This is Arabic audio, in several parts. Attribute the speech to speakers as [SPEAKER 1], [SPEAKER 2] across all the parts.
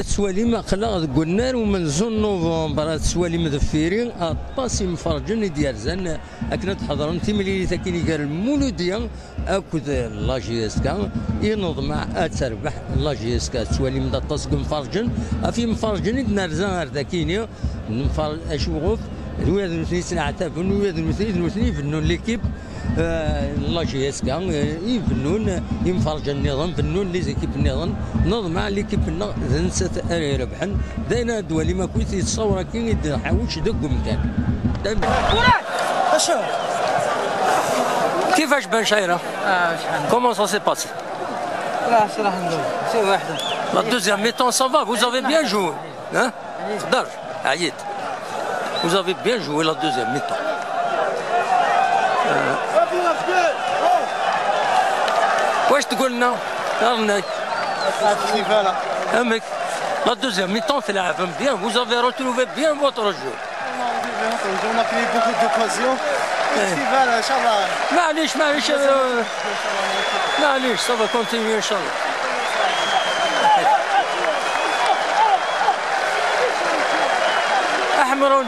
[SPEAKER 1] كتسوالي ما خلا قلنا ومن زون نوفمبر تسوالي مذفيرين اطاسي مفرجن ديال زان اكنا تحضرون تيملي تاكيني قال المولوديه اكد لا جي اس كا ينوض مع تربح لا جي اس كا تسوالي من طاس مفرجن في مفرجن نرزان ذاكيني نفر اشوف الولاد المثلي سنعتاف الولاد المثلي يفنون ليكيب لا جي اس كا يفنون يمفرج النظام فنون لي زيكيب النظام نظم مع ليكيب نسات ربحن داينا دولي ما كنت يتصور كي يدير حاوش دق مكان
[SPEAKER 2] اشوف
[SPEAKER 1] كيفاش بان شايره؟ كومون سا سي باسي؟
[SPEAKER 2] لا صراحه نقول سي واحده
[SPEAKER 1] لا دوزيام ميتون سافا vous avez bien joué hein؟ تقدر عييت vous avez bien joué la deuxième mi-temps واش تقول لنا؟ رناي
[SPEAKER 2] الفيفالا
[SPEAKER 1] امك لا دوزيام ميتون تلعب bien vous avez retrouvé bien votre jeu
[SPEAKER 2] on a créé beaucoup d'occasions الفيفالا ان شاء الله
[SPEAKER 1] معليش معليش ça va continuer ان شاء الله احمر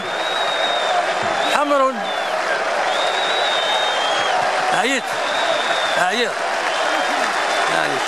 [SPEAKER 1] حمر عييت عييت معليش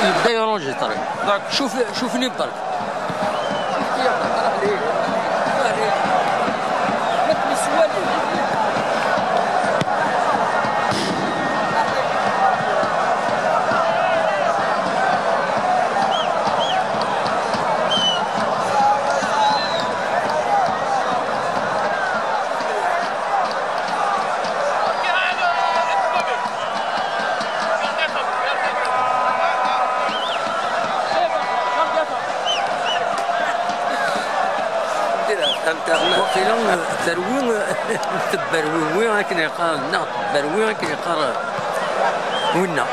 [SPEAKER 1] يبدا يرونجي طريق شوفني برك وقيلا تروي تبروي ولكن يقال لا تبروي ولكن يقال ونا